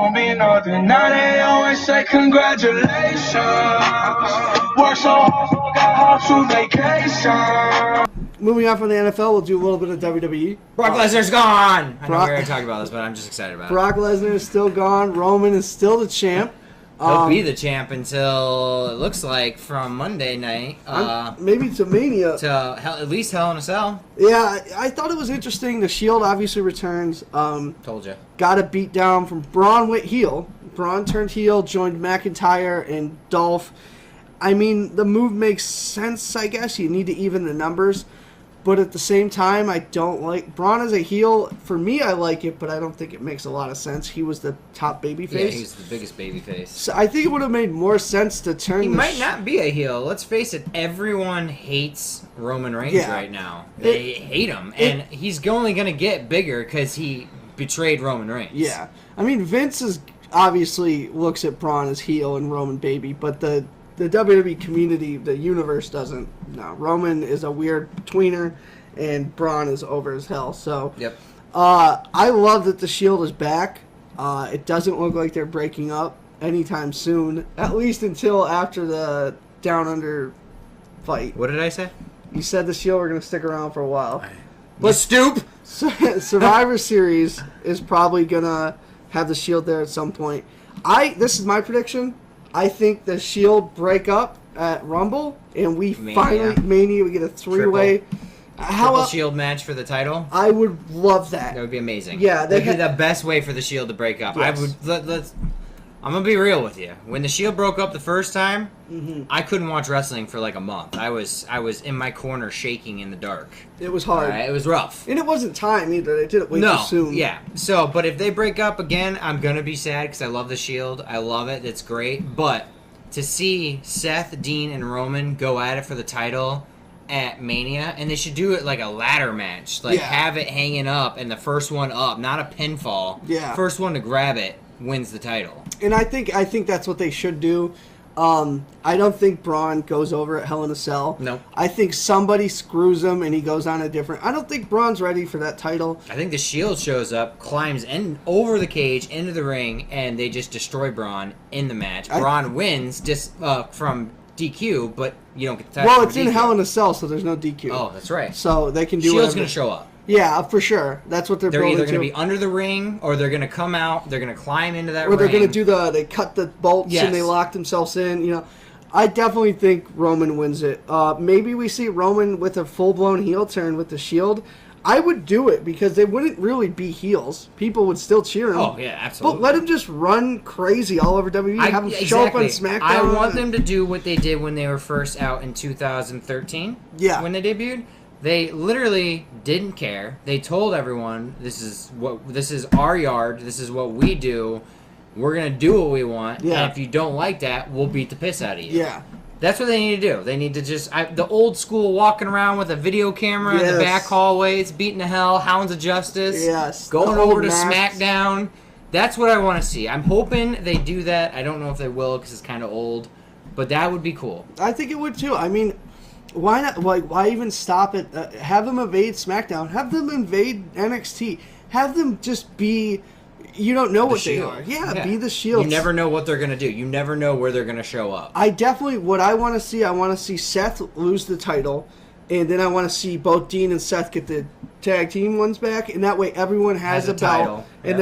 won't be nothing. Now they always say congratulations. Work so hard, got home to vacation. Moving on from the NFL, we'll do a little bit of WWE. Brock Lesnar's gone! I know we already talked about this, but I'm just excited about it. Brock Lesnar is still gone. Roman is still the champ. He'll be the champ until, it looks like, from Monday night. Maybe to Mania. To at least Hell in a Cell. Yeah, I thought it was interesting. The Shield obviously returns. Told you. Got a beat down from Braun went heel. Braun turned heel, joined McIntyre and Dolph. I mean, the move makes sense, I guess. You need to even the numbers. But at the same time, I don't like... Braun as a heel, for me, I like it, but I don't think it makes a lot of sense. He was the top babyface. Yeah, he's the biggest babyface. So I think it would have made more sense to turn... He might not be a heel. Let's face it, everyone hates Roman Reigns right now. They hate him, and he's only going to get bigger because he betrayed Roman Reigns. Yeah. I mean, Vince is obviously looks at Braun as heel and Roman baby, but the WWE community, the universe doesn't. No, Roman is a weird tweener, and Braun is over as hell. So, yep. I love that the Shield is back. It doesn't look like they're breaking up anytime soon, at least until after the Down Under fight. What did I say? You said the Shield were going to stick around for a while. But stoop! Survivor Series is probably going to have the Shield there at some point. This is my prediction. I think the Shield break up at Rumble, and we finally we get a three-way. Triple Shield match for the title. I would love that. That would be amazing. Yeah, that'd be the best way for the Shield to break up. Yes. I'm gonna be real with you. When the Shield broke up the first time, I couldn't watch wrestling for like a month. I was in my corner shaking in the dark. It was hard. It was rough. And it wasn't time either. They did it way too soon. Yeah. So, but if they break up again, I'm gonna be sad because I love the Shield. I love it. It's great. But to see Seth, Dean, and Roman go at it for the title at Mania, and they should do it like a ladder match. Like have it hanging up, and the first one up, not a pinfall. Yeah. First one to grab it wins the title. And I think that's what they should do. I don't think Braun goes over at Hell in a Cell. No. I think somebody screws him and he goes on a different... I don't think Braun's ready for that title. I think the Shield shows up, climbs over the cage, into the ring, and they just destroy Braun in the match. Braun wins just from DQ, but you don't get the title. Well, it's in Hell in a Cell, so there's no DQ. Oh, that's right. So they can do Shield's going to show up. Yeah, for sure. That's what they're building either going to be under the ring, or they're going to come out, they're going to climb into that ring. Or they're going to do they cut the bolts and they lock themselves in, you know. I definitely think Roman wins it. Maybe we see Roman with a full-blown heel turn with the Shield. I would do it because they wouldn't really be heels. People would still cheer him. Oh, yeah, absolutely. But let him just run crazy all over WWE. Have him show up on SmackDown. I want them to do what they did when they were first out in 2013. Yeah. When they debuted. They literally didn't care. They told everyone, this is our yard. This is what we do. We're going to do what we want. Yeah. And if you don't like that, we'll beat the piss out of you. Yeah. That's what they need to do. They need to just... the old school walking around with a video camera in the back hallways, beating the hell, Hounds of Justice. Yes. Going over to SmackDown. That's what I want to see. I'm hoping they do that. I don't know if they will because it's kind of old. But that would be cool. I think it would too. I mean... Why not? Why even stop it? Have them invade SmackDown. Have them invade NXT. Have them just be... You don't know what they are. Yeah, be the Shield. You never know what they're going to do. You never know where they're going to show up. What I want to see Seth lose the title, and then I want to see both Dean and Seth get the tag team ones back, and that way everyone has a belt. Title. And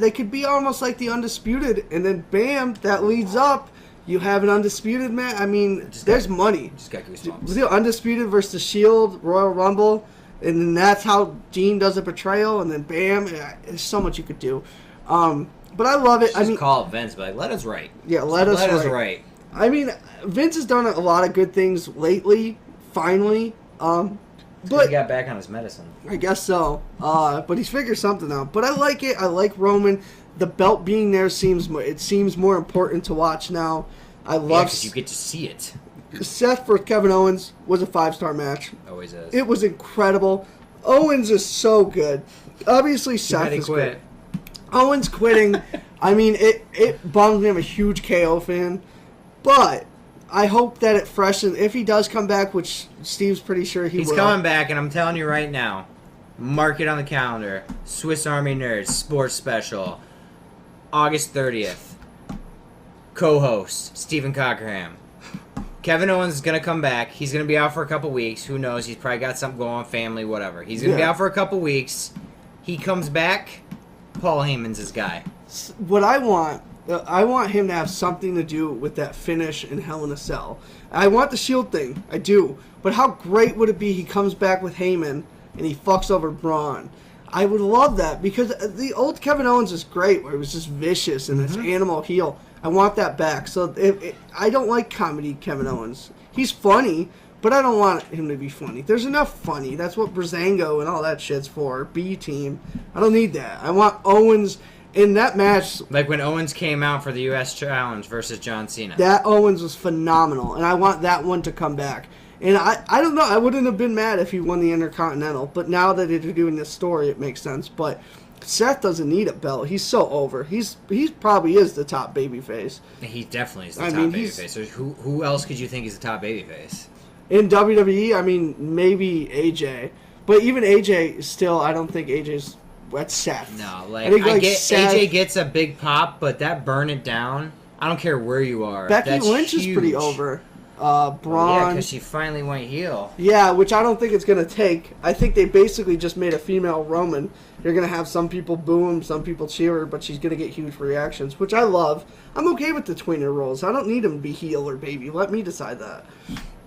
they could be almost like the Undisputed, and then bam, that leads up. You have an Undisputed match. I mean, there's money. Just got goosebumps. The Undisputed versus the Shield, Royal Rumble, and then that's how Dean does a betrayal, and then bam, there's so much you could do. But I love it. Just call Vince, but let us write. Yeah, let us write. I mean, Vince has done a lot of good things lately. Finally, but he got back on his medicine. I guess so. But he's figured something out. But I like it. I like Roman. The belt being there seems more important to watch now. I love because you get to see it. Seth for Kevin Owens was a 5-star match. Always is. It was incredible. Owens is so good. Obviously, Seth is quit. good. Owens quitting, I mean, it bums me. I'm a huge KO fan. But I hope that it freshens. If he does come back, which Steve's pretty sure he will. He's coming back, and I'm telling you right now, mark it on the calendar. Swiss Army Nerds, Sports Special. August 30th. Co-host Stephen Cockerham. Kevin Owens is going to come back. He's going to be out for a couple weeks. Who knows? He's probably got something going on, family, whatever. He's going to be out for a couple weeks. He comes back. Paul Heyman's his guy. What I want him to have something to do with that finish in Hell in a Cell. I want the Shield thing. I do. But how great would it be he comes back with Heyman and he fucks over Braun? I would love that because the old Kevin Owens is great where it was just vicious and this animal heel. I want that back. So I don't like comedy Kevin Owens. He's funny, but I don't want him to be funny. There's enough funny. That's what Breezango and all that shit's for. B-Team. I don't need that. I want Owens in that match. Like when Owens came out for the U.S. Challenge versus John Cena. That Owens was phenomenal, and I want that one to come back. And I don't know. I wouldn't have been mad if he won the Intercontinental, but now that they're doing this story, it makes sense. But Seth doesn't need a belt. He's so over. He probably is the top babyface. He definitely is the top babyface. Who else could you think is the top babyface? In WWE, I mean, maybe AJ. But even AJ, still, I don't think AJ's... That's Seth. No, I get Seth, AJ gets a big pop, but that burn it down, I don't care where you are. Becky Lynch is pretty over. Braun. Yeah, because she finally went heel. Yeah, which I don't think it's going to take. I think they basically just made a female Roman. You're going to have some people boo him, some people cheer her, but she's going to get huge reactions, which I love. I'm okay with the tweener roles. I don't need him to be heel or baby. Let me decide that.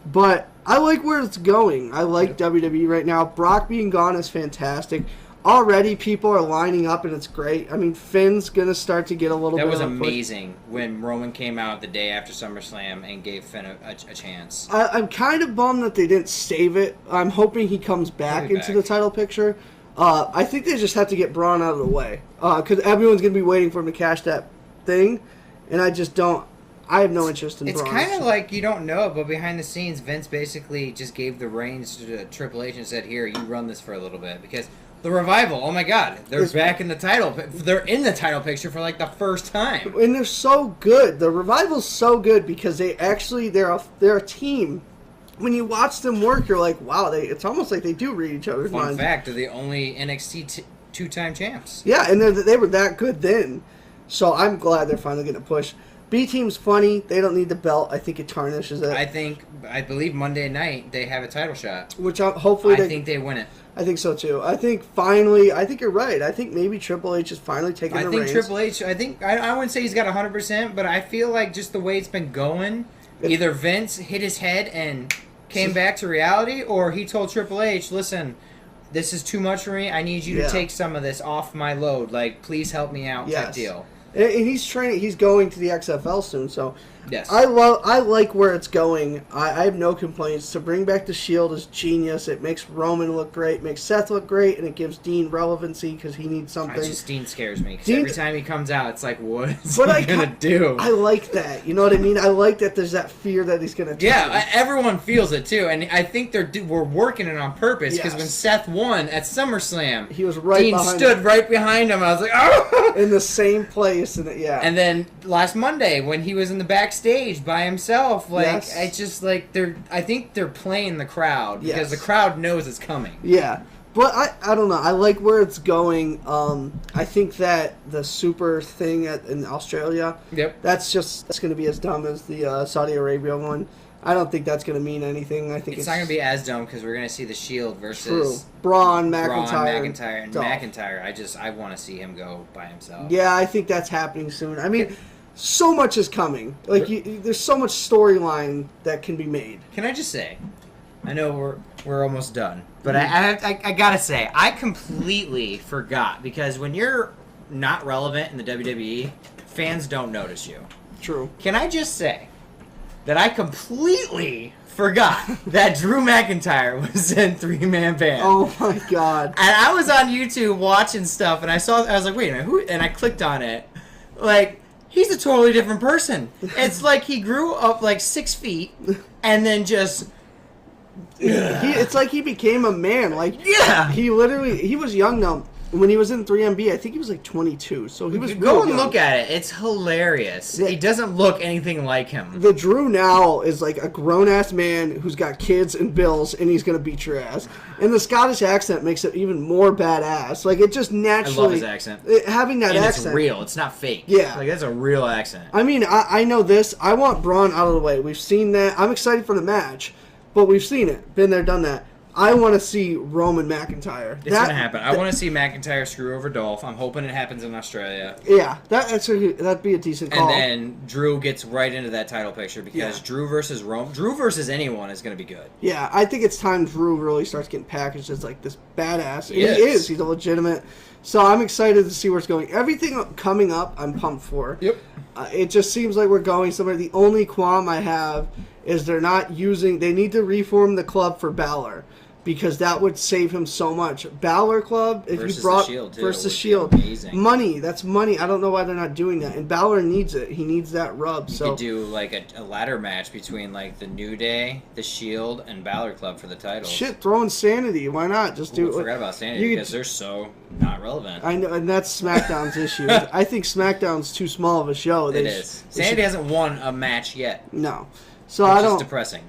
But I like where it's going. I like WWE right now. Brock being gone is fantastic. Already people are lining up and it's great. I mean, Finn's going to start to get a little bit That was of amazing when Roman came out the day after SummerSlam and gave Finn a chance. I'm kind of bummed that they didn't save it. I'm hoping he comes back into the title picture. I think they just have to get Braun out of the way. Because everyone's going to be waiting for him to cash that thing. And I just don't... I have no interest in Braun. It's kind of like, you don't know, but behind the scenes, Vince basically just gave the reins to Triple H and said, here, you run this for a little bit. Because... The Revival, oh my God, they're back in the title. They're in the title picture for like the first time, and they're so good. The Revival's so good because they're a team. When you watch them work, you're like, wow, it's almost like they do read each other's minds. Fun fact, they're the only NXT two-time champs. Yeah, and they were that good then. So I'm glad they're finally getting a push. B-Team's funny. They don't need the belt. I think it tarnishes it. I believe Monday night they have a title shot. Which hopefully I think they win it. I think so too. I think you're right. I think maybe Triple H is finally taking the reins. I think Triple H, I wouldn't say he's got 100%, but I feel like just the way it's been going, either Vince hit his head and came back to reality, or he told Triple H, listen, this is too much for me. I need you to take some of this off my load. Like, please help me out type deal. And he's training. He's going to the XFL soon, so yes. I like where it's going. I have no complaints. To bring back the Shield is genius. It makes Roman look great, makes Seth look great, and it gives Dean relevancy because he needs something. Dean scares me because every time he comes out, it's like, what is he gonna do? I like that. You know what I mean? I like that. There's that fear that he's gonna. Everyone feels it too, and I think we're working it on purpose because when Seth won at SummerSlam, he was right. Dean stood right behind him. I was like, oh, in the same place. And then last Monday when he was in the backstage by himself, it's just like I think they're playing the crowd because the crowd knows it's coming. Yeah. But I don't know. I like where it's going. I think that the super thing in Australia, that's going to be as dumb as the Saudi Arabia one. I don't think that's going to mean anything. I think it's not going to be as dumb because we're going to see the Shield versus Braun, McIntyre, and McIntyre. I want to see him go by himself. Yeah, I think that's happening soon. I mean, so much is coming. Like there's so much storyline that can be made. Can I just say, I know we're almost done, but I gotta say I completely forgot because when you're not relevant in the WWE, fans don't notice you. True. Can I just say that I completely forgot that Drew McIntyre was in 3-Man Band. Oh my God. And I was on YouTube watching stuff and I was like, wait a minute, who? And I clicked on it. Like, he's a totally different person. It's like he grew up like 6 feet and then just... it's like he became a man. Like, he was young now. When he was in 3MB, I think he was like 22, so he was Go real and young. look at it. It's hilarious. Yeah. He doesn't look anything like him. The Drew now is like a grown-ass man who's got kids and bills, and he's going to beat your ass. And the Scottish accent makes it even more badass. Like, it just naturally... I love his accent. Having that And accent... it's real. It's not fake. Yeah. Like, that's a real accent. I mean, I know this. I want Braun out of the way. We've seen that. I'm excited for the match, but we've seen it. Been there, done that. I want to see Roman McIntyre. It's going to happen. I want to see McIntyre screw over Dolph. I'm hoping it happens in Australia. Yeah, that'd be a decent call. And then Drew gets right into that title picture because Drew versus Rome, Drew versus anyone is going to be good. Yeah, I think it's time Drew really starts getting packaged as like this badass. And He he is. is. He's a legitimate. So I'm excited to see where it's going. Everything coming up, I'm pumped for. Yep. It just seems like we're going somewhere. The only qualm I have is they're not using. They need to reform the club for Balor. Because that would save him so much. Balor Club, if Versus you brought the Shield, too, versus would be Shield, amazing. money. That's money. I don't know why they're not doing that. And Balor needs it. He needs that rub. You So could do like a ladder match between like the New Day, the Shield, and Balor Club for the titles. shit, throw Insanity. Why not? Just do I it. forgot about Sanity You could- because they're so not relevant. I know, and that's SmackDown's issue. I think SmackDown's too small of a show. It is. Sanity hasn't won a match yet, No. So which I is don't. depressing.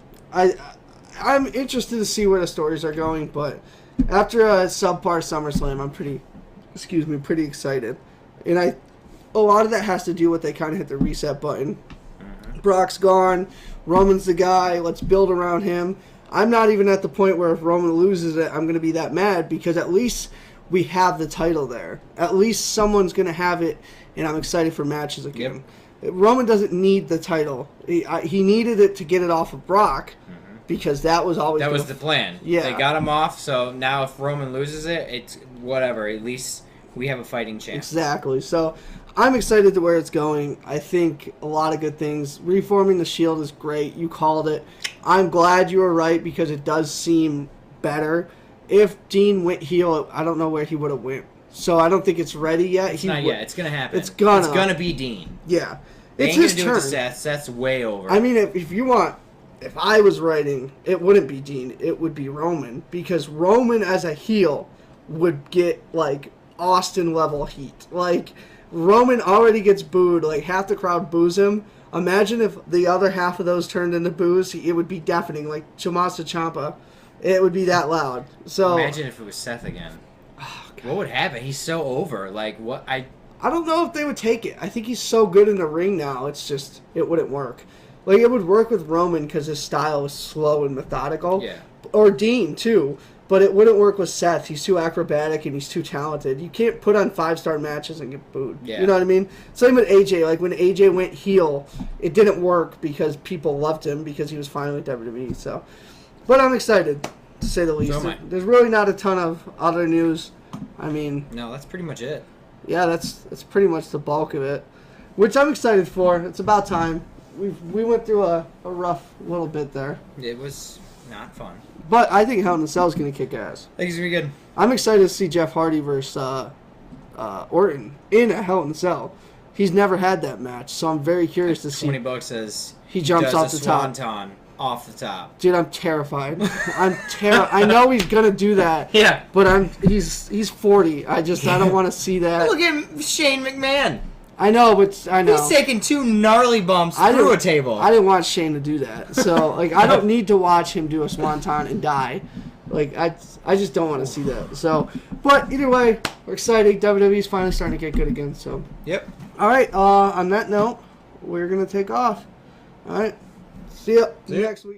I'm interested to see where the stories are going, but after a subpar SummerSlam, I'm pretty excited. And a lot of that has to do with they kind of hit the reset button. Brock's gone, Roman's the guy, let's build around him. I'm not even at the point where if Roman loses it, I'm going to be that mad because at least we have the title there. At least someone's going to have it, and I'm excited for matches again. Roman doesn't need the title. He needed it to get it off of Brock. Because that was always the plan. Yeah. They got him off, so now if Roman loses it, it's whatever. At least we have a fighting chance. Exactly. So I'm excited to where it's going. I think a lot of good things. Reforming the Shield is great. You called it. I'm glad you were right because it does seem better. If Dean went heel, I don't know where he would have went. So I don't think it's ready yet. It's not yet. It's going to happen. It's gonna be Dean. Yeah. They It's ain't his gonna do it turn. to Seth. Seth's way over. I mean, if you want... If I was writing, it wouldn't be Dean. It would be Roman. Because Roman as a heel would get, like, Austin-level heat. Like, Roman already gets booed. Like, half the crowd boos him. Imagine if the other half of those turned into boos. It would be deafening. Like, Tommaso Ciampa. It would be that loud. So Imagine if it was Seth again. What would happen? He's so over. Like, what? I don't know if they would take it. I think he's so good in the ring now. It's just, it wouldn't work. Like, it would work with Roman because his style is slow and methodical. Yeah. Or Dean, too. But it wouldn't work with Seth. He's too acrobatic and he's too talented. You can't put on 5-star matches and get booed. Yeah. You know what I mean? Same with AJ. Like, when AJ went heel, it didn't work because people loved him because he was finally with WWE. So, but I'm excited, to say the least. So am I. There's really not a ton of other news. I mean... No, that's pretty much it. Yeah, that's pretty much the bulk of it, which I'm excited for. It's about time. We went through a rough little bit there, It was not fun. but I think Hell in a Cell is going to kick ass. I think it's gonna be good. I'm excited to see Jeff Hardy versus Orton in a Hell in a Cell. He's never had that match, so I'm very curious to see. $20 says He jumps does off a the top. swanton off the top. Dude, I'm terrified. I know he's gonna do that. Yeah. But he's 40. I don't want to see that. Look at Shane McMahon. I know, but I know. He's taking 2 gnarly bumps through a table. I didn't want Shane to do that. So, like, I don't need to watch him do a swanton and die. Like, I just don't want to see that. So, but either way, we're excited. WWE's finally starting to get good again. So, Yep. all right. On that note, we're gonna take off. All right. See ya See ya. next week.